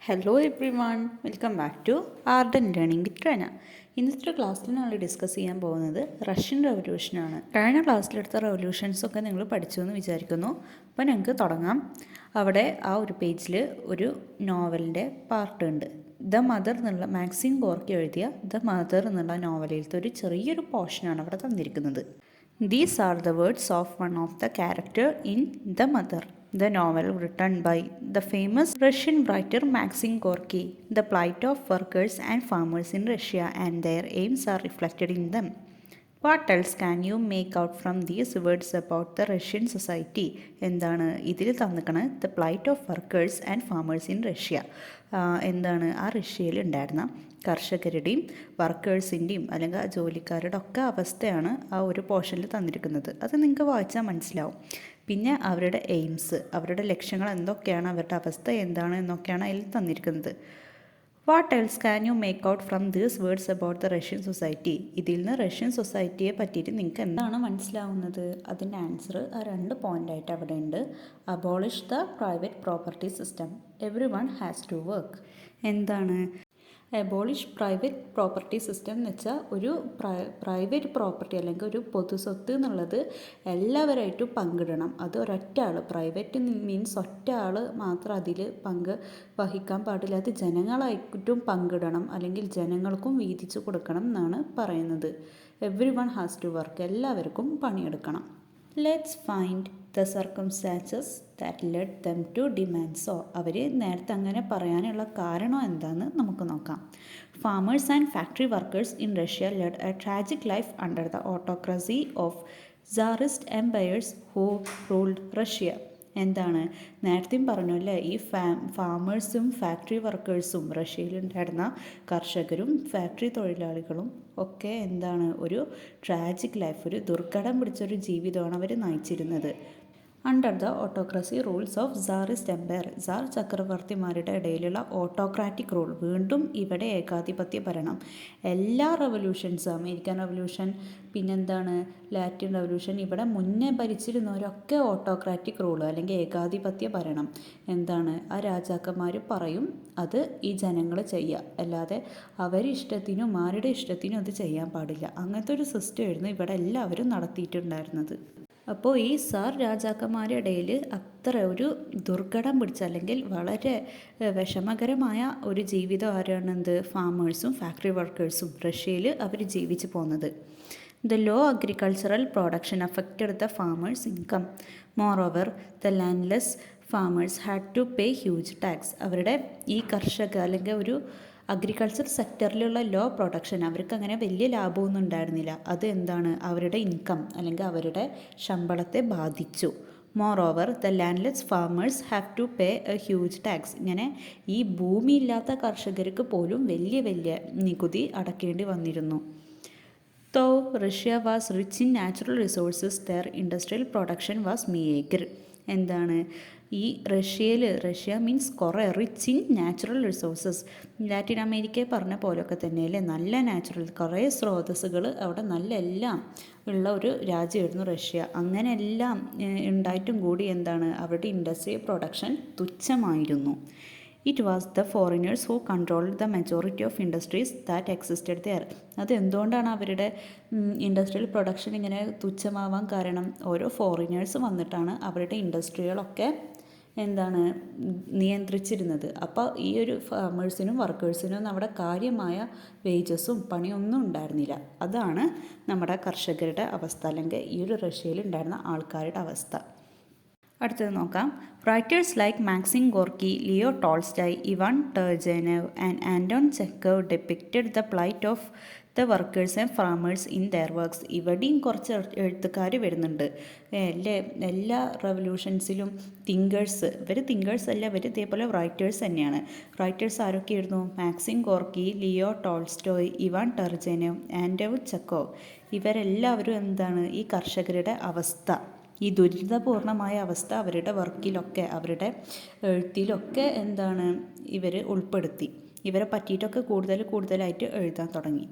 Hello everyone, welcome back to art and learning with Rana. ഇന്നത്തെ ക്ലാസ്സിൽ നമ്മൾ discuss ചെയ്യാൻ പോകുന്നത് റഷ്യൻ റവല്യൂഷനാണ്. കഴിഞ്ഞ ക്ലാസ്സിലെടുത്ത റവല്യൂഷൻസൊക്കെ നിങ്ങൾ പഠിച്ചു എന്ന് വിചാരിക്കുന്നു. അപ്പോൾ ഞങ്ങൾക്ക് തുടങ്ങാം. അവിടെ ആ ഒരു പേജിൽ ഒരു നോവലിൻ്റെ പാർട്ട് ഉണ്ട്. ദ മദർ എന്നുള്ള മാക്സിം ഗോർക്കി എഴുതിയ ദ മദർ എന്നുള്ള നോവലിലത്തെ ഒരു ചെറിയൊരു പോർഷനാണ് അവിടെ തന്നിരിക്കുന്നത്. These are the words of one of the character in The Mother, the novel written by the famous Russian writer Maxim Gorky. The plight of workers and farmers in Russia and their aims are reflected in them. What else can you make out from these words about the Russian society? എന്താണ് ഇതിൽ തന്നിക്കണത്? The plight of workers and farmers in Russia. എന്താണ് ആ റഷ്യയിൽ ഉണ്ടായിരുന്ന കർഷകരുടെയും വർക്കേഴ്സിൻ്റെയും അല്ലെങ്കിൽ ആ ജോലിക്കാരുടെ ഒക്കെ അവസ്ഥയാണ് ആ ഒരു പോർഷനിൽ തന്നിരിക്കുന്നത്. അത് നിങ്ങൾക്ക് വായിച്ചാൽ മനസ്സിലാവും. പിന്നെ അവരുടെ എയിംസ്, അവരുടെ ലക്ഷ്യങ്ങൾ എന്തൊക്കെയാണ്, അവരുടെ അവസ്ഥ എന്താണ് എന്നൊക്കെയാണ് അതിൽ തന്നിരിക്കുന്നത്. What else can you make out from these words about the Russian society? ഇതിൽ നിന്ന് റഷ്യൻ സൊസൈറ്റിയെ പറ്റിയിട്ട് നിങ്ങൾക്ക് എന്താണ് മനസ്സിലാവുന്നത്? അതിൻ്റെ ആൻസർ ആ 2 പോയിൻ്റായിട്ട് അവിടെ ഉണ്ട്. Abolish the private property system, everyone has to work. എന്താണ് എബോളിഷ് പ്രൈവറ്റ് പ്രോപ്പർട്ടി സിസ്റ്റം എന്ന് വെച്ചാൽ ഒരു പ്രൈവറ്റ് പ്രോപ്പർട്ടി അല്ലെങ്കിൽ ഒരു പൊതു സ്വത്ത് എന്നുള്ളത് എല്ലാവരായിട്ടും പങ്കിടണം. അത് ഒരൊറ്റ ആൾ, പ്രൈവറ്റ് മീൻസ് ഒറ്റ ആൾ മാത്രം അതിൽ പങ്ക് വഹിക്കാൻ പാടില്ല. അത് ജനങ്ങളായിട്ടും പങ്കിടണം അല്ലെങ്കിൽ ജനങ്ങൾക്കും വീതിച്ചു കൊടുക്കണം എന്നാണ് പറയുന്നത്. Everyone has to work, എല്ലാവർക്കും പണിയെടുക്കണം. Let's find the circumstances that led them to demand so. അവർ നേരത്തെ അങ്ങനെ പറയാനുള്ള കാരണം എന്താണെന്ന് നമുക്ക് നോക്കാം. Farmers and factory workers in Russia led a tragic life under the autocracy of Tsarist empires who ruled Russia. എന്താണ് നേരത്തെയും പറഞ്ഞു അല്ലേ, ഈ ഫാമേഴ്സും ഫാക്ടറി വർക്കേഴ്സും റഷ്യയിലുണ്ടായിരുന്ന കർഷകരും ഫാക്ടറി തൊഴിലാളികളും ഒക്കെ എന്താണ് ഒരു ട്രാജിക് ലൈഫ്, ഒരു ദുർഘടം പിടിച്ചൊരു ജീവിതമാണ് അവർ നയിച്ചിരുന്നത്. Under the autocracy rules of Tsarist empire, tsar ചക്രവർത്തിമാരുടെ ഇടയിലുള്ള ഓട്ടോക്രാറ്റിക് റൂൾ. വീണ്ടും ഇവിടെ ഏകാധിപത്യ ഭരണം. എല്ലാ റവല്യൂഷൻസ്, അമേരിക്കൻ റവല്യൂഷൻ, പിന്നെന്താണ് ലാറ്റിൻ റവല്യൂഷൻ, ഇവിടെ മുന്നേ ഭരിച്ചിരുന്നവരൊക്കെ ഓട്ടോക്രാറ്റിക് റൂൾ അല്ലെങ്കിൽ ഏകാധിപത്യ ഭരണം. എന്താണ് ആ രാജാക്കന്മാർ പറയും അത് ഈ ജനങ്ങൾ ചെയ്യുക, അല്ലാതെ അവരിഷ്ടത്തിനും ആരുടെ ഇഷ്ടത്തിനും അത് ചെയ്യാൻ പാടില്ല. അങ്ങനത്തെ ഒരു സിസ്റ്റം ആയിരുന്നു ഇവിടെ എല്ലാവരും നടത്തിയിട്ടുണ്ടായിരുന്നത്. അപ്പോൾ ഈ സാർ രാജാക്കന്മാരുടെ ഇടയിൽ അത്ര ഒരു ദുർഘടം പിടിച്ച അല്ലെങ്കിൽ വളരെ വിഷമകരമായ ഒരു ജീവിതം ആരാണെന്ത് ഫാമേഴ്സും ഫാക്ടറി വർക്കേഴ്സും റഷ്യയിൽ അവർ ജീവിച്ചു പോകുന്നത്. The low agricultural production affected the farmers income. Moreover the landless farmers had to pay huge tax. അവരുടെ ഈ കർഷക അല്ലെങ്കിൽ ഒരു അഗ്രികൾച്ചർ സെക്ടറിലുള്ള ലോ പ്രൊഡക്ഷൻ അവർക്ക് അങ്ങനെ വലിയ ലാഭമൊന്നും ഉണ്ടായിരുന്നില്ല. അത് എന്താണ് അവരുടെ ഇൻകം അല്ലെങ്കിൽ അവരുടെ ശമ്പളത്തെ ബാധിച്ചു. Moreover the landless farmers have to pay a huge tax. ഇങ്ങനെ ഈ ഭൂമിയില്ലാത്ത കർഷകർക്ക് പോലും വലിയ വലിയ നികുതി അടക്കേണ്ടി വന്നിരുന്നു. Though Russia was rich in natural resources their industrial production was meager. എന്താണ് ഈ റഷ്യ മീൻസ് കുറേ rich in natural resources. Latin അമേരിക്കയെ പറഞ്ഞ പോലൊക്കെ തന്നെയല്ലേ, നല്ല നാച്ചുറൽ കുറേ സ്രോതസ്സുകൾ അവിടെ നല്ല എല്ലാം ഉള്ള ഒരു രാജ്യമായിരുന്നു റഷ്യ. അങ്ങനെ എല്ലാം ഉണ്ടായിട്ടും കൂടി എന്താണ് അവരുടെ ഇൻഡസ്ട്രിയൽ പ്രൊഡക്ഷൻ തുച്ഛമായിരുന്നു. It was the foreigners who controlled the majority of industries that existed there. അത് എന്തുകൊണ്ടാണ് അവരുടെ ഇൻഡസ്ട്രിയൽ പ്രൊഡക്ഷൻ ഇങ്ങനെ തുച്ഛമാവാൻ കാരണം? ഓരോ ഫോറിനേഴ്സ് വന്നിട്ടാണ് അവരുടെ ഇൻഡസ്ട്രികളൊക്കെ എന്താണ് നിയന്ത്രിച്ചിരുന്നത്. അപ്പോൾ ഈ ഒരു ഫാമേഴ്സിനും വർക്കേഴ്സിനും അവിടെ കാര്യമായ വേജസും പണിയൊന്നും ഉണ്ടായിരുന്നില്ല. അതാണ് നമ്മുടെ കർഷകരുടെ അവസ്ഥ അല്ലെങ്കിൽ ഈ ഒരു റഷ്യയിൽ ഉണ്ടായിരുന്ന ആൾക്കാരുടെ അവസ്ഥ. അടുത്തത് നോക്കാം. Writers like Maxim Gorky, Leo Tolstoy, Ivan Turgenev and Anton Chekhov depicted the plight of the workers and farmers in their works. ഇവിടെയും കുറച്ച് എഴുത്തുകാർ വരുന്നുണ്ട് അല്ലേ. എല്ലാ റവല്യൂഷൻസിലും തിങ്കേഴ്സ് അല്ല, ഇവർ ഇതേപോലെ റൈറ്റേഴ്സ് തന്നെയാണ്. റൈറ്റേഴ്സ് ആരൊക്കെയായിരുന്നു? Maxim Gorky, Leo Tolstoy, Ivan Turgenev, Anton Chekhov. ഇവരെല്ലാവരും എന്താണ് ഈ കർഷകരുടെ അവസ്ഥ, ഈ ദുരിതപൂർണമായ അവസ്ഥ അവരുടെ വർക്കിലൊക്കെ അവരുടെ എഴുത്തിലൊക്കെ എന്താണ് ഇവർ ഉൾപ്പെടുത്തി. ഇവരെ പറ്റിയിട്ടൊക്കെ കൂടുതലായിട്ട് എഴുതാൻ തുടങ്ങി.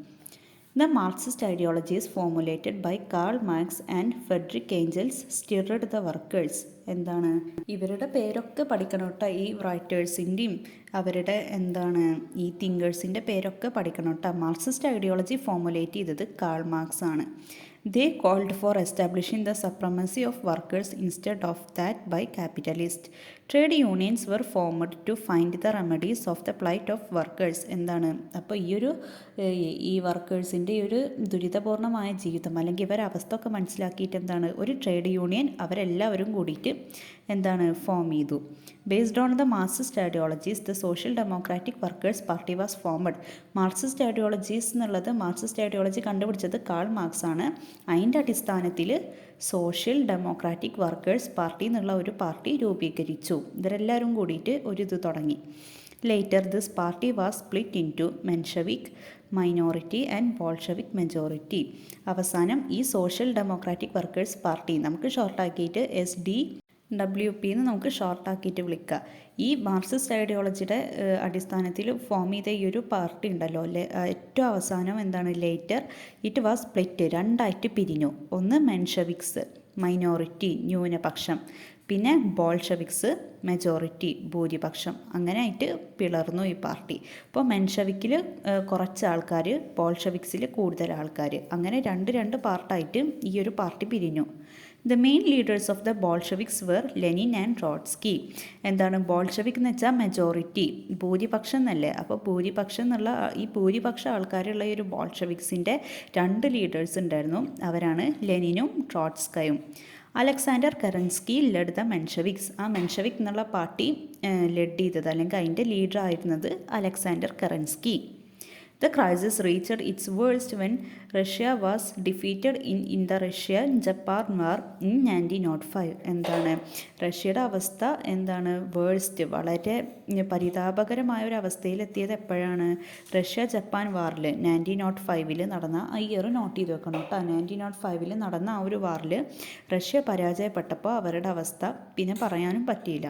The Marxist ideology is formulated by Karl Marx and Friedrich Engels stirred the workers. എന്താണ് ഇവരുടെ പേരൊക്കെ പഠിക്കണം കേട്ടോ, ഈ റൈറ്റേഴ്സിൻ്റെയും അവരുടെ ഈ തിങ്കേഴ്സിൻ്റെ പേരൊക്കെ പഠിക്കണം കേട്ടോ. മാർക്സിസ്റ്റ് ഐഡിയോളജി ഫോമുലേറ്റ് ചെയ്തത് കാൾ മാർക്സ് ആണ്. They called for establishing the supremacy of workers instead of that by capitalists. Trade unions were formed to find the remedies of the plight of workers. അപ്പോൾ ഈ വർക്കേഴ്സിൻ്റെ ഒരു ദുരിതപൂർണമായ ജീവിതം അല്ലെങ്കിൽ ഇവരെ അവസ്ഥ ഒക്കെ മനസ്സിലാക്കിയിട്ട് ഒരു ട്രേഡ് യൂണിയൻ അവരെല്ലാവരും കൂടിയിട്ട് ഫോം ചെയ്തു. Based on the Marxist ideologies the social democratic workers party was formed. Marxist ideologies എന്നുള്ളത് മാർക്സിസ്റ്റ് ഐഡിയോളജി കണ്ടുപിടിച്ചത് കാൾ മാർക്സ് ആണ്. അതിൻ്റെ അടിസ്ഥാനത്തിൽ സോഷ്യൽ ഡെമോക്രാറ്റിക് വർക്കേഴ്സ് പാർട്ടി എന്നുള്ള ഒരു പാർട്ടി രൂപീകരിച്ചു. ഇവരെല്ലാവരും കൂടിയിട്ട് ഇത് തുടങ്ങി. Later this party was split in two Menshevik minority and Bolshevik majority. അവസാനം ഈ സോഷ്യൽ ഡെമോക്രാറ്റിക് വർക്കേഴ്സ് പാർട്ടി നമുക്ക് ഷോർട്ടാക്കിയിട്ട് SDWP എന്ന് നമുക്ക് ഷോർട്ടാക്കിയിട്ട് വിളിക്കുക. ഈ മാർക്സിസ്റ്റ് ഐഡിയോളജിയുടെ അടിസ്ഥാനത്തിൽ ഫോം ചെയ്ത ഈ ഒരു പാർട്ടി ഉണ്ടല്ലോ, ഏറ്റവും അവസാനം ലേറ്റർ ഇറ്റ് വാസ് സ്പ്ലിറ്റ്, രണ്ടായിട്ട് പിരിഞ്ഞു. ഒന്ന് മെൻഷവിക്സ് മൈനോറിറ്റി ന്യൂനപക്ഷം, പിന്നെ ബോൾഷവിക്സ് മെജോറിറ്റി ഭൂരിപക്ഷം, അങ്ങനെ ആയിട്ട് പിളർന്നു ഈ പാർട്ടി. അപ്പോൾ മെൻഷവിക്കിൽ കുറച്ച് ആൾക്കാർ, ബോൾഷവിക്സിൽ കൂടുതൽ ആൾക്കാർ, അങ്ങനെ രണ്ട് പാർട്ടായിട്ട് ഈ ഒരു പാർട്ടി പിരിഞ്ഞു. The main leaders of the Bolsheviks were Lenin and Trotsky. Bolshevik എന്ന് വെച്ചാൽ മെജോറിറ്റി, ഭൂരിപക്ഷം എന്നല്ലേ. അപ്പോൾ ഭൂരിപക്ഷം എന്നുള്ള ഈ ഭൂരിപക്ഷ ആൾക്കാരുള്ള ഈ ഒരു ബോൾഷവിക്സിൻ്റെ 2 ലീഡേഴ്സ് ഉണ്ടായിരുന്നു. അവരാണ് ലെനിനും ട്രോട്സ്കയും. Alexander Kerensky led the Mensheviks. ആ മെൻഷവിക് എന്നുള്ള പാർട്ടി ലെഡ് ചെയ്തത് അല്ലെങ്കിൽ അതിൻ്റെ ലീഡർ ആയിരുന്നത് Alexander Kerensky. The crisis reached its worst when Russia was defeated in the Russian-Japan War in 1905. റഷ്യയുടെ അവസ്ഥ വേഴ്സ്റ്റ്, വളരെ പരിതാപകരമായ ഒരു അവസ്ഥയിലെത്തിയത് എപ്പോഴാണ്? റഷ്യ-ജപ്പാൻ വാറിൽ 1905 നടന്ന, ആ ഇയർ നോട്ട് ചെയ്ത് വെക്കണം കേട്ടോ. 1905 നടന്ന ആ ഒരു വാറിൽ റഷ്യ പരാജയപ്പെട്ടപ്പോൾ അവരുടെ അവസ്ഥ പിന്നെ പറയാനും പറ്റിയില്ല.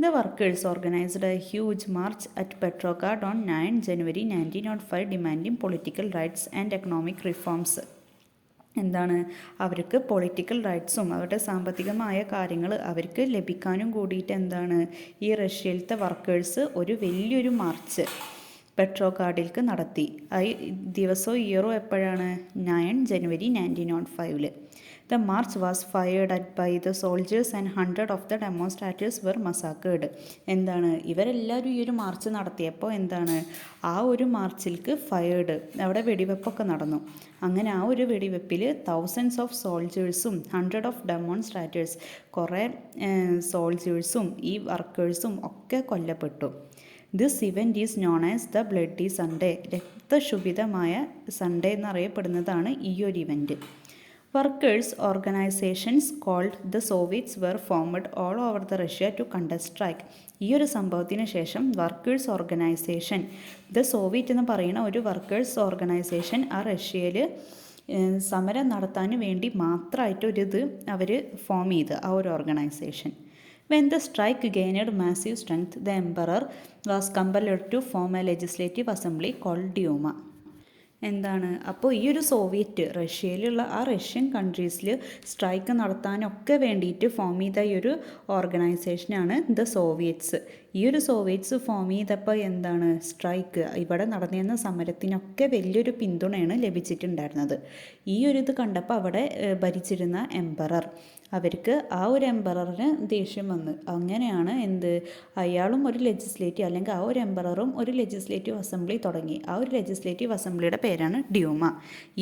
The workers organized a huge march at Petrograd on 9 January 1905 demanding political rights and economic reforms. അവർക്ക് പൊളിറ്റിക്കൽ റൈറ്റ്സും അവരുടെ സാമ്പത്തികമായ കാര്യങ്ങൾ അവർക്ക് ലഭിക്കാനും കൂടിയിട്ട് ഈ റഷ്യയിലത്തെ വർക്കേഴ്സ് ഒരു വലിയൊരു മാർച്ച് പെട്രോഗാഡിലേക്ക് നടത്തി. ദിവസവും ഇയറും എപ്പോഴാണ്? 9 ജനുവരി 1905. The march was fired at by the soldiers and 100 of the demonstrators were massacred. ഇവരെല്ലാവരും ഈ ഒരു മാർച്ച് നടത്തിയപ്പോൾ ആ ഒരു മാർച്ചിലേക്ക് ഫയർഡ്, അവിടെ വെടിവെപ്പൊക്കെ നടന്നു. അങ്ങനെ ആ ഒരു വെടിവെപ്പിൽ തൗസൻഡ്സ് ഓഫ് സോൾജേഴ്സും 100 ഓഫ് ഡെമോൺസ്ട്രേറ്റേഴ്സ്, കുറേ സോൾജേഴ്സും ഈ വർക്കേഴ്സും ഒക്കെ കൊല്ലപ്പെട്ടു. This event is known as the bloody Sunday. രക്തശുഭിതമായ സൺഡേ എന്നറിയപ്പെടുന്നതാണ് ഈ ഒരു event. Workers' organizations called the Soviets were formed all over the Russia to contest strike. ഈ ഒരു സംഭവത്തിന് ശേഷം വർക്കേഴ്സ് ഓർഗനൈസേഷൻ, ദ സോവിയറ്റ് എന്ന് പറയുന്ന ഒരു വർക്കേഴ്സ് ഓർഗനൈസേഷൻ ആ റഷ്യയിൽ സമരം നടത്താൻ വേണ്ടി മാത്രമായിട്ടൊരിത് അവർ ഫോം ചെയ്ത് ആ ഒരു organisation. When the strike gained massive strength, the emperor was compelled to form a legislative assembly called Duma. അപ്പോൾ ഈ ഒരു സോവിയറ്റ് റഷ്യയിലുള്ള ആ റഷ്യൻ കൺട്രീസിൽ സ്ട്രൈക്ക് നടത്താനൊക്കെ വേണ്ടിയിട്ട് ഫോം ചെയ്ത ഈ ഒരു ഓർഗനൈസേഷനാണ് ദ സോവിയറ്റ്സ്. ഈ ഒരു സോവിയറ്റ്സ് ഫോം ചെയ്തപ്പോൾ സ്ട്രൈക്ക് ഇവിടെ നടന്നിരുന്ന സമരത്തിനൊക്കെ വലിയൊരു പിന്തുണയാണ് ലഭിച്ചിട്ടുണ്ടായിരുന്നത്. ഈ ഒരു ഇത് കണ്ടപ്പോൾ അവിടെ ഭരിച്ചിരുന്ന എംപറർ, അവർക്ക് ആ ഒരു എംപററിന് ദേഷ്യം വന്ന്, അങ്ങനെയാണ് അയാളും ഒരു ലെജിസ്ലേറ്റീവ് അല്ലെങ്കിൽ ആ ഒരു എംപററും ഒരു ലെജിസ്ലേറ്റീവ് അസംബ്ലി തുടങ്ങി. ആ ഒരു ലെജിസ്ലേറ്റീവ് അസംബ്ലിയുടെ പേരാണ് ഡ്യൂമ.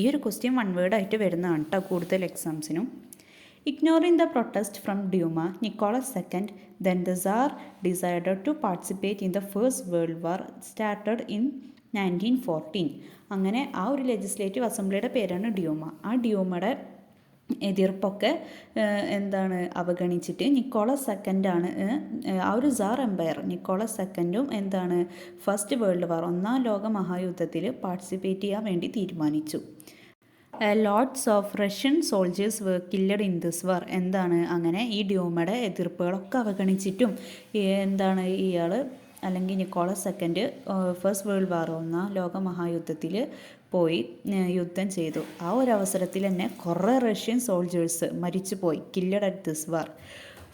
ഈ ഒരു ക്വസ്റ്റ്യൻ 1 വേർഡായിട്ട് വരുന്നതാണ് കേട്ടോ കൂടുതൽ എക്സാംസിനും. Ignoring the protest from Duma, Nicholas II, then the Tsar, decided to participate in the First World War started in 1914. അങ്ങനെ ആ ഒരു ലെജിസ്ലേറ്റീവ് അസംബ്ലിയുടെ പേരാണ് ഡ്യൂമ. ആ ഡ്യൂമയുടെ എതിർപ്പൊക്കെ അവഗണിച്ചിട്ട് നിക്കോളസ് സെക്കൻഡാണ് ആ ഒരു സാർ എംപയർ നിക്കോളസ് സെക്കൻഡും ഫസ്റ്റ് വേൾഡ് വാർ, 1ാം ലോക മഹായുദ്ധത്തിൽ പാർട്ടിസിപ്പേറ്റ് ചെയ്യാൻ വേണ്ടി തീരുമാനിച്ചു. Lots of Russian soldiers were killed in this war. അങ്ങനെ ഈ ഡ്യൂമയുടെ എതിർപ്പുകളൊക്കെ അവഗണിച്ചിട്ടും ഇയാൾ അല്ലെങ്കിൽ Nicholas second first world war ഒന്നാം ലോക മഹായുദ്ധത്തിൽ പോയി യുദ്ധം ചെയ്തു. ആ ഒരു അവസരത്തിൽ തന്നെ കുറേ റഷ്യൻ സോൾജേഴ്സ് മരിച്ചു പോയി, killed at this war.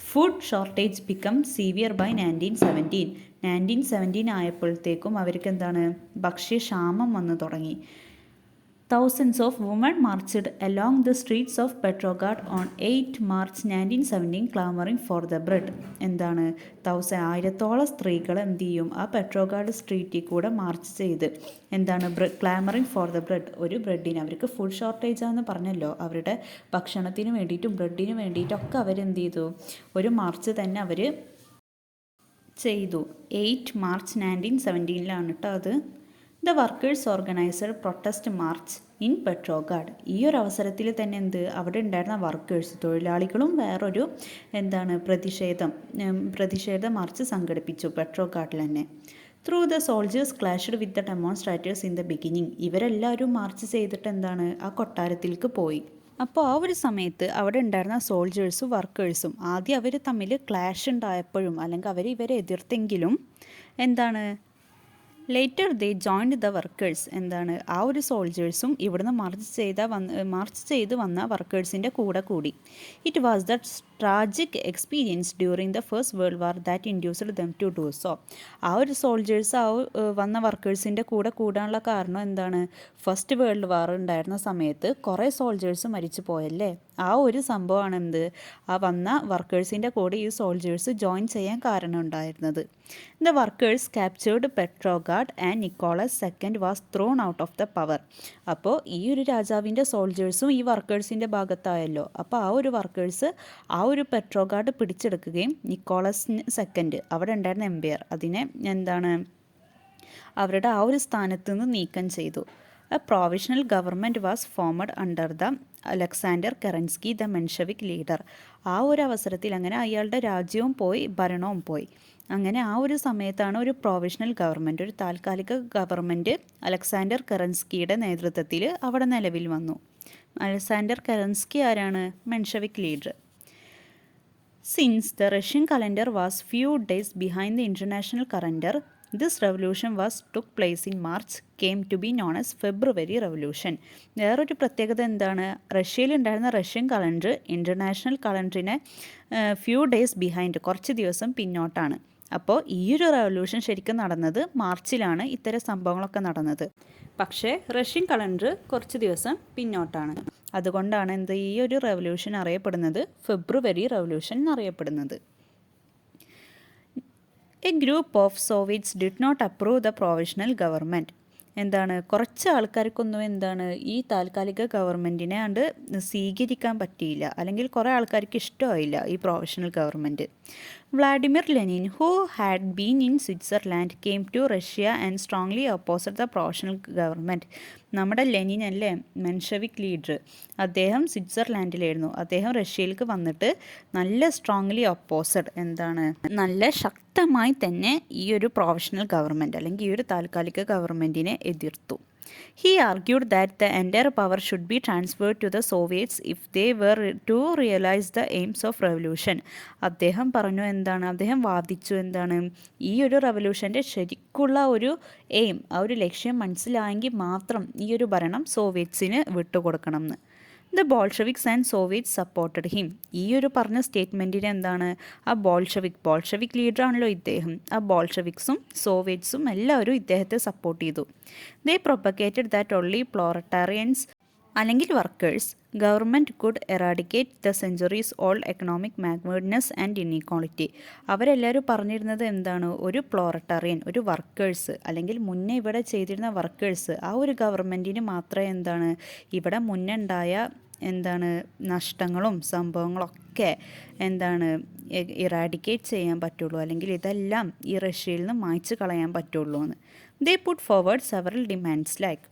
Food shortage become severe by 1917 ആയപ്പോഴത്തേക്കും അവർക്ക് എന്താണ് ഭക്ഷ്യക്ഷാമം വന്നു തുടങ്ങി. Thousands of women marched along the streets of Petrograd on 8 March 1917 clamoring for the bread. എന്താണ് ആയിരത്തോളം സ്ത്രീകൾ എന്ത് ചെയ്യും ആ പെട്രോഗാഡ് സ്ട്രീറ്റിൽ കൂടെ മാർച്ച് ചെയ്ത് എന്താണ് ക്ലാമറിങ് ഫോർ ദ ബ്രെഡ്, ഒരു ബ്രെഡിന്. അവർക്ക് ഫുഡ് ഷോർട്ടേജ് ആണെന്ന് പറഞ്ഞല്ലോ, അവരുടെ ഭക്ഷണത്തിന് വേണ്ടിയിട്ടും ബ്രെഡിന് വേണ്ടിയിട്ടൊക്കെ അവരെന്ത് ചെയ്തു, ഒരു മാർച്ച് തന്നെ അവർ ചെയ്തു. 8 മാർച്ച് 1917 കേട്ടോ അത്. The workers organised protest March in Petrograd. ഈ ഒരു അവസരത്തിൽ തന്നെ അവിടെ ഉണ്ടായിരുന്ന വർക്കേഴ്സ്, തൊഴിലാളികളും വേറൊരു പ്രതിഷേധ മാർച്ച് സംഘടിപ്പിച്ചു പെട്രോഗാഡിൽ തന്നെ. Through the soldiers clashed with the demonstrators in the beginning. ഇവരെല്ലാവരും മാർച്ച് ചെയ്തിട്ട് ആ കൊട്ടാരത്തിലേക്ക് പോയി. അപ്പോൾ ആ ഒരു സമയത്ത് അവിടെ ഉണ്ടായിരുന്ന സോൾജേഴ്സും വർക്കേഴ്സും ആദ്യം അവർ തമ്മിൽ ക്ലാഷ് ഉണ്ടായപ്പോഴും അല്ലെങ്കിൽ ഇവരെ എതിർത്തെങ്കിലും later they joined the workers. ആ ഒരു സോൾജേഴ്സും ഇവിടുന്ന് മാർച്ച് ചെയ്ത് വന്ന വർക്കേഴ്സിൻ്റെ കൂടെ കൂടി. It was the tragic experience during the first world war that induced them to do so. ആ ഒരു സോൾജേഴ്സ് വന്ന വർക്കേഴ്സിൻ്റെ കൂടെ കൂടാനുള്ള കാരണം ഫസ്റ്റ് വേൾഡ് വാർ ഉണ്ടായിരുന്ന സമയത്ത് കുറേ സോൾജേഴ്സ് മരിച്ചു പോയല്ലേ. ആ ഒരു സംഭവമാണ് ആ വന്ന വർക്കേഴ്സിൻ്റെ കൂടെ ഈ സോൾജേഴ്സ് ജോയിൻ ചെയ്യാൻ കാരണം ഉണ്ടായിരുന്നത്. The workers captured Petrograd and Nicholas second was thrown out of the power. അപ്പോൾ ഈ ഒരു രാജാവിൻ്റെ സോൾജേഴ്സും ഈ വർക്കേഴ്സിൻ്റെ ഭാഗത്തായല്ലോ. അപ്പോൾ ആ ഒരു വർക്കേഴ്സ് ആ ഒരു പെട്രോഗാഡ് പിടിച്ചെടുക്കുകയും നിക്കോളസ് സെക്കൻഡ് അവിടെ ഉണ്ടായിരുന്ന എംപയർ അതിനെ അവരുടെ ആ ഒരു സ്ഥാനത്ത് നിന്ന് നീക്കം ചെയ്തു. A provisional government was formed under the Alexander Kerensky the Menshevik leader. ആ ഒരു അവസരത്തിൽ അങ്ങനെ അയാളുടെ രാജ്യവും പോയി ഭരണവും പോയി. അങ്ങനെ ആ ഒരു സമയത്താണ് ഒരു പ്രൊവിഷണൽ ഗവൺമെൻറ്, ഒരു താൽക്കാലിക ഗവൺമെൻറ് അലക്സാണ്ടർ കെറൻസ്കിയുടെ നേതൃത്വത്തിൽ അവിടെ നിലവിൽ വന്നു. അലക്സാണ്ടർ കെറൻസ്കി ആരാണ്? Menshevik leader. Since the Russian calendar was few days behind the international calendar, this revolution took place in March came to be known as February revolution. വേറൊരു പ്രത്യേകത റഷ്യയിലുണ്ടായിരുന്ന റഷ്യൻ കലണ്ടർ ഇൻ്റർനാഷണൽ കലണ്ടറിനെ few days behind, കുറച്ച് ദിവസം പിന്നോട്ടാണ്. അപ്പോൾ ഈ ഒരു revolution ശരിക്കും നടന്നത് മാർച്ചിലാണ് ഇത്തരം സംഭവങ്ങളൊക്കെ നടന്നത്. പക്ഷേ റഷ്യൻ കലണ്ടർ കുറച്ച് ദിവസം പിന്നോട്ടാണ്. അതുകൊണ്ടാണ് ഈ ഒരു റെവല്യൂഷൻ അറിയപ്പെടുന്നത് ഫെബ്രുവരി റെവല്യൂഷൻ എന്നറിയപ്പെടുന്നത്. A group of soviets did not approve the provisional government. കുറച്ച് ആൾക്കാർക്കൊന്നും ഈ താൽക്കാലിക ഗവൺമെൻറ്റിനെ സ്വീകരിക്കാൻ പറ്റിയില്ല, അല്ലെങ്കിൽ കുറേ ആൾക്കാർക്ക് ഇഷ്ടമായില്ല ഈ provisional government. Vladimir Lenin, who had been in Switzerland, came to Russia and strongly opposite the provisional government. നമ്മുടെ ലെനിൻ അല്ലേ, മെൻഷവിക് ലീഡർ, അദ്ദേഹം സ്വിറ്റ്സർലാൻഡിലായിരുന്നു. അദ്ദേഹം റഷ്യയിലേക്ക് വന്നിട്ട് നല്ല സ്ട്രോങ്ലി ഓപ്പോസിറ്റ് നല്ല ശക്തമായി തന്നെ ഈ ഒരു പ്രൊവിഷണൽ ഗവൺമെൻറ് അല്ലെങ്കിൽ ഈ ഒരു താൽക്കാലിക ഗവൺമെൻറ്റിനെ എതിർത്തു. He argued that the entire power should be transferred to the Soviets if they were to realize the aims of revolution. അദ്ദേഹം പറഞ്ഞു അദ്ദേഹം വാദിച്ചു ഈ ഒരു റെവല്യൂഷൻ്റെ ശരിക്കുള്ള ഒരു എയിം, ആ ഒരു ലക്ഷ്യം മനസ്സിലായെങ്കിൽ മാത്രം ഈ ഒരു ഭരണം സോവിയറ്റ്സിന് വിട്ടുകൊടുക്കണം എന്ന്. The Bolsheviks and Soviets supported him. ഈ ഒരു പറഞ്ഞ സ്റ്റേറ്റ്മെൻറ്റിന് ആ ബോൾഷെവിക് ലീഡറാണല്ലോ ഇദ്ദേഹം, ആ ബോൾഷെവിക്സും സോവിയറ്റ്സും എല്ലാവരും ഇദ്ദേഹത്തെ സപ്പോർട്ട് ചെയ്തു. They propagated that only proletarians അല്ലെങ്കിൽ workers government could eradicate the centuries old economic backwardness and inequality. അവരെല്ലാവരും പറഞ്ഞിരുന്നത് ഒരു പ്ലോറട്ടാറിയൻ, ഒരു വർക്കേഴ്സ് അല്ലെങ്കിൽ മുന്നേ ഇവിടെ ചെയ്തിരുന്ന വർക്കേഴ്സ്, ആ ഒരു ഗവൺമെൻറ്റിന് മാത്രമേ ഇവിടെ മുന്നുണ്ടായ നഷ്ടങ്ങളും സംഭവങ്ങളൊക്കെ ഇറാഡിക്കേറ്റ് ചെയ്യാൻ പറ്റുള്ളൂ, അല്ലെങ്കിൽ ഇതെല്ലാം ഈ റഷ്യയിൽ നിന്ന് മായ്ച്ചു കളയാൻ പറ്റുള്ളൂ എന്ന്. They put forward several demands like,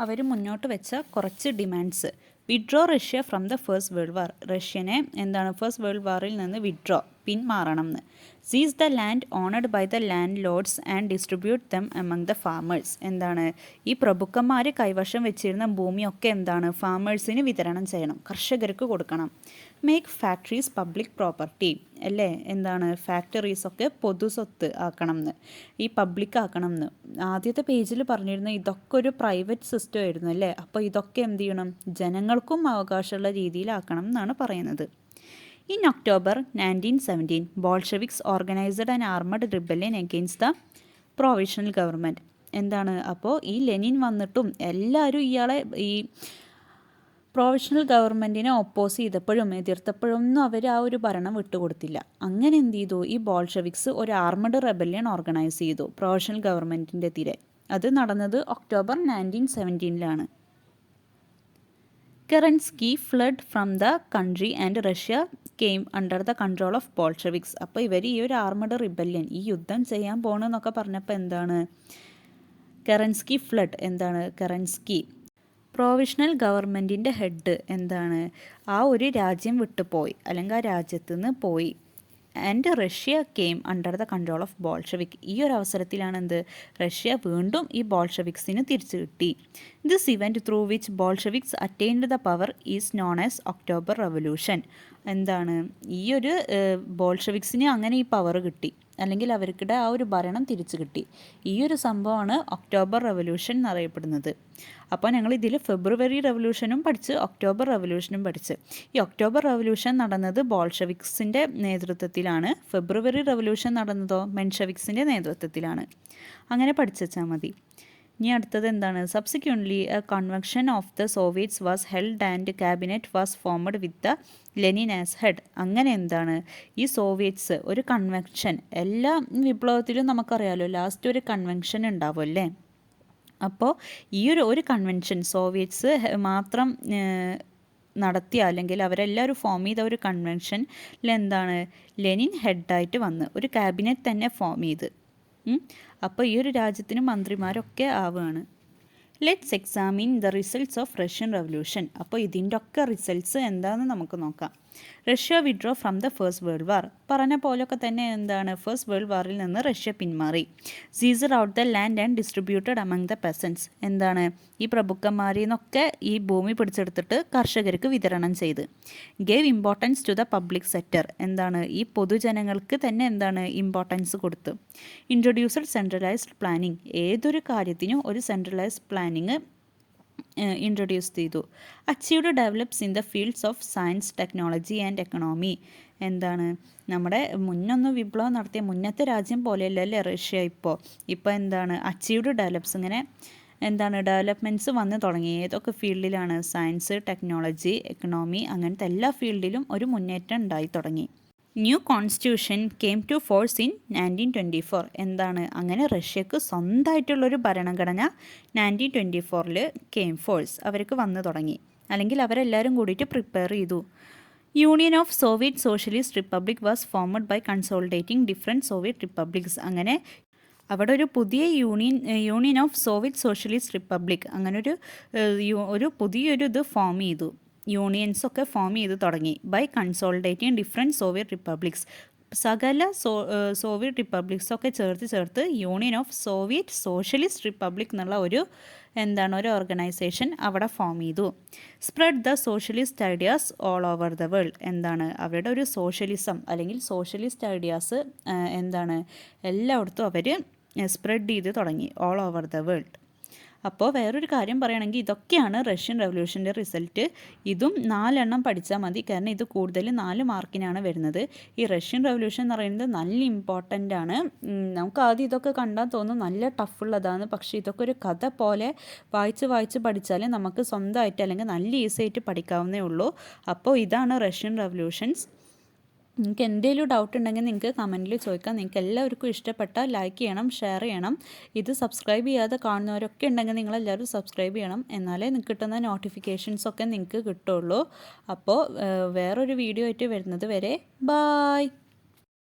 അവർ മുന്നോട്ട് വെച്ച കുറച്ച് demands. Withdraw Russia from the first world war, റഷ്യനെ ഫസ്റ്റ് വേൾഡ് വാറിൽ നിന്ന് വിഡ്രോ പിന്മാറണം എന്ന്. Seize the land owned by the land lords and distribute them among the farmers. എന്താണ്, ഈ പ്രഭുക്കന്മാർ കൈവശം വെച്ചിരുന്ന ഭൂമിയൊക്കെ എന്താണ് ഫാമേഴ്സിന് വിതരണം ചെയ്യണം, കർഷകർക്ക് കൊടുക്കണം. മേക്ക് ഫാക്ടറീസ് പബ്ലിക് പ്രോപ്പർട്ടി, അല്ലേ, എന്താണ് ഫാക്ടറീസൊക്കെ പൊതു സ്വത്ത് ആക്കണം എന്ന്, ഈ പബ്ലിക് ആക്കണം എന്ന്. ആദ്യത്തെ പേജിൽ പറഞ്ഞിരുന്ന ഇതൊക്കെ ഒരു പ്രൈവറ്റ് സിസ്റ്റം ആയിരുന്നു അല്ലേ. അപ്പോൾ ഇതൊക്കെ എന്ത് ചെയ്യണം, ജനങ്ങൾക്കും അവകാശമുള്ള രീതിയിലാക്കണം എന്നാണ് പറയുന്നത്. In October 1917, Bolsheviks organized an armed rebellion against the provisional government. എന്താണ്, അപ്പോൾ ഈ ലെനിൻ വന്നിട്ടും എല്ലാവരും ഇയാളെ ഈ പ്രൊവിഷണൽ ഗവൺമെൻറ്റിനെ ഒപ്പോസ് ചെയ്തപ്പോഴും എതിർത്തപ്പോഴൊന്നും അവർ ആ ഒരു ഭരണം വിട്ടുകൊടുത്തില്ല. അങ്ങനെ എന്ത് ചെയ്തു, ഈ ബോൾഷെവിക്സ് ഒരു ആർമഡ് റെബല്യൺ ഓർഗനൈസ് ചെയ്തു പ്രൊവിഷണൽ ഗവൺമെൻറ്റിൻ്റെ എതിരെ. അത് നടന്നത് October 1917 Kerensky flood from the country and Russia came under the control of Bolsheviks. അപ്പോൾ ഇവർ ഈ ഒരു ആർമഡ് റിബല്യൻ, ഈ യുദ്ധം ചെയ്യാൻ പോകണമെന്നൊക്കെ പറഞ്ഞപ്പോൾ എന്താണ്, കെറൻസ്കി ഫ്ലഡ്, എന്താണ് കെറൻസ്കി പ്രൊവിഷണൽ ഗവൺമെൻറ്റിൻ്റെ ഹെഡ് എന്താണ് ആ ഒരു രാജ്യം വിട്ടുപോയി, അല്ലെങ്കിൽ ആ രാജ്യത്ത് നിന്ന് പോയി. And Russia came under the control of Bolshevik. ഈ ഒരു അവസരത്തിലാണ് എന്ത്, റഷ്യ വീണ്ടും ഈ ബോൾഷെവിക്സിന് തിരിച്ചു കിട്ടി. This event through which Bolsheviks attained the power is known as October revolution. എന്താണ്, ഈ ഒരു ബോൾഷെവിക്സിന് അങ്ങനെ ഈ പവർ കിട്ടി, അല്ലെങ്കിൽ അവർക്കിടെ ആ ഒരു ഭരണം തിരിച്ചു കിട്ടി. ഈ ഒരു സംഭവമാണ് ഒക്ടോബർ റവല്യൂഷൻ എന്നറിയപ്പെടുന്നത്. അപ്പോൾ ഞങ്ങൾ ഇതിൽ ഫെബ്രുവരി റവല്യൂഷനും പഠിച്ച് ഒക്ടോബർ റവല്യൂഷനും പഠിച്ച്. ഈ ഒക്ടോബർ റവല്യൂഷൻ നടന്നത് ബോൾഷെവിക്സിൻ്റെ നേതൃത്വത്തിലാണ്, ഫെബ്രുവരി റവല്യൂഷൻ നടന്നതോ മെൻഷെവിക്സിൻ്റെ നേതൃത്വത്തിലാണ്. അങ്ങനെ പഠിച്ചാൽ മതി. ഇനി അടുത്തത് എന്താണ്, subsequently A convention of the Soviets was held and cabinet was formed with the Lenin as head. അങ്ങനെ എന്താണ്, ഈ സോവിയറ്റ്സ് ഒരു കൺവെൻഷൻ, എല്ലാ വിപ്ലവത്തിലും നമുക്കറിയാമല്ലോ ലാസ്റ്റ് ഒരു കൺവെൻഷൻ ഉണ്ടാവും അല്ലേ. അപ്പോൾ ഈ ഒരു കൺവെൻഷൻ സോവിയറ്റ്സ് മാത്രം നടത്തിയ, അല്ലെങ്കിൽ അവരെല്ലാവരും ഫോം ചെയ്ത ഒരു കൺവെൻഷനിൽ എന്താണ് ലെനിൻ ഹെഡായിട്ട് വന്ന് ഒരു ക്യാബിനറ്റ് തന്നെ ഫോം ചെയ്ത്. അപ്പോൾ ഈ ഒരു രാജ്യത്തിന് മന്ത്രിമാരൊക്കെ ആവുകയാണ്. Let's examine the results of Russian revolution. അപ്പോൾ ഇതിൻ്റെ ഒക്കെ റിസൾട്ട്സ് എന്താണെന്ന് നമുക്ക് നോക്കാം. Russia withdraw from the first world വാർ. പറഞ്ഞ പോലൊക്കെ തന്നെ എന്താണ്, ഫസ്റ്റ് വേൾഡ് വാറിൽ നിന്ന് റഷ്യ പിന്മാറി. Seized out the land and distributed among the peasants. എന്താണ്, ഈ പ്രഭുക്കന്മാരിൽ നിന്നൊക്കെ ഈ ഭൂമി പിടിച്ചെടുത്തിട്ട് കർഷകർക്ക് വിതരണം ചെയ്ത്. Gave importance to the public sector. എന്താണ്, ഈ പൊതുജനങ്ങൾക്ക് തന്നെ എന്താണ് ഇമ്പോർട്ടൻസ് കൊടുത്തു. Introduced centralised planning. ഏതൊരു കാര്യത്തിനും ഒരു സെൻട്രലൈസ്ഡ് പ്ലാനിങ് ഇൻട്രൊഡ്യൂസ് ചെയ്തു. Achieved develops in the fields of science, technology and economy. എന്താണ്, നമ്മുടെ മുന്നൊന്ന് വിപ്ലവം നടത്തിയ മുന്നത്തെ രാജ്യം പോലെയല്ലേ റഷ്യ. ഇപ്പോൾ എന്താണ് അച്ചീവ്ഡ് ഡെവലപ്സ്, ഇങ്ങനെ എന്താണ് ഡെവലപ്മെൻറ്റ്സ് വന്ന് തുടങ്ങി. ഏതൊക്കെ ഫീൽഡിലാണ്, സയൻസ്, ടെക്നോളജി, എക്കണോമി, അങ്ങനത്തെ എല്ലാ ഫീൽഡിലും ഒരു മുന്നേറ്റം ഉണ്ടായി തുടങ്ങി. New constitution came to force in 1924. എന്താണ്, അങ്ങനെ റഷ്യക്ക് സ്വന്തമായിട്ടുള്ളൊരു ഭരണഘടന 1924 കെയിം ഫോഴ്സ്, അവർക്ക് വന്നു തുടങ്ങി, അല്ലെങ്കിൽ അവരെല്ലാവരും കൂടിയിട്ട് പ്രിപ്പയർ ചെയ്തു. Union of Soviet Socialist Republic was formed by consolidating different Soviet republics. അങ്ങനെ അവിടെ ഒരു പുതിയ Union of Soviet Socialist Republic, അങ്ങനെ ഒരു പുതിയൊരു ഇത് ഫോം ചെയ്തു, യൂണിയൻസൊക്കെ ഫോം ചെയ്ത് തുടങ്ങി. By consolidating different Soviet republics. സകല സോവിയറ്റ് റിപ്പബ്ലിക്സൊക്കെ ചേർത്ത് Union of Soviet Socialist Republic എന്നുള്ള ഒരു ഓർഗനൈസേഷൻ അവിടെ ഫോം ചെയ്തു. Spread the socialist ideas all over the world. എന്താണ്, അവരുടെ ഒരു സോഷ്യലിസം അല്ലെങ്കിൽ സോഷ്യലിസ്റ്റ് ഐഡിയാസ് എല്ലായിടത്തും അവർ സ്പ്രെഡ് ചെയ്ത് തുടങ്ങി, ഓൾ ഓവർ ദ വേൾഡ്. അപ്പോൾ വേറൊരു കാര്യം പറയുകയാണെങ്കിൽ ഇതൊക്കെയാണ് റഷ്യൻ റവല്യൂഷൻ്റെ റിസൾട്ട്. ഇതും 4 എണ്ണം പഠിച്ചാൽ മതി, കാരണം ഇത് കൂടുതൽ 4 മാർക്കിനാണ് വരുന്നത്. ഈ റഷ്യൻ റവല്യൂഷൻ എന്ന് പറയുന്നത് നല്ല ഇമ്പോർട്ടൻ്റ് ആണ്. നമുക്ക് ആദ്യം ഇതൊക്കെ കണ്ടാൽ തോന്നും നല്ല ടഫുള്ളതാണ്, പക്ഷേ ഇതൊക്കെ ഒരു കഥ പോലെ വായിച്ച് പഠിച്ചാൽ നമുക്ക് സ്വന്തമായിട്ട് അല്ലെങ്കിൽ നല്ല ഈസി ആയിട്ട് പഠിക്കാവുന്നേ ഉള്ളൂ. അപ്പോൾ ഇതാണ് റഷ്യൻ റവല്യൂഷൻസ്. നിങ്ങൾക്ക് എന്തെങ്കിലും ഡൗട്ട് ഉണ്ടെങ്കിൽ നിങ്ങൾക്ക് കമൻറ്റിൽ ചോദിക്കാം. നിങ്ങൾക്ക് എല്ലാവർക്കും ഇഷ്ടപ്പെട്ടാൽ ലൈക്ക് ചെയ്യണം, ഷെയർ ചെയ്യണം. ഇത് സബ്സ്ക്രൈബ് ചെയ്യാതെ കാണുന്നവരൊക്കെ ഉണ്ടെങ്കിൽ നിങ്ങളെല്ലാവരും സബ്സ്ക്രൈബ് ചെയ്യണം, എന്നാലേ നിങ്ങൾക്ക് കിട്ടുന്ന നോട്ടിഫിക്കേഷൻസൊക്കെ നിങ്ങൾക്ക് കിട്ടുള്ളൂ. അപ്പോൾ വേറൊരു വീഡിയോ ആയിട്ട് വരുന്നത് വരെ ബായ്.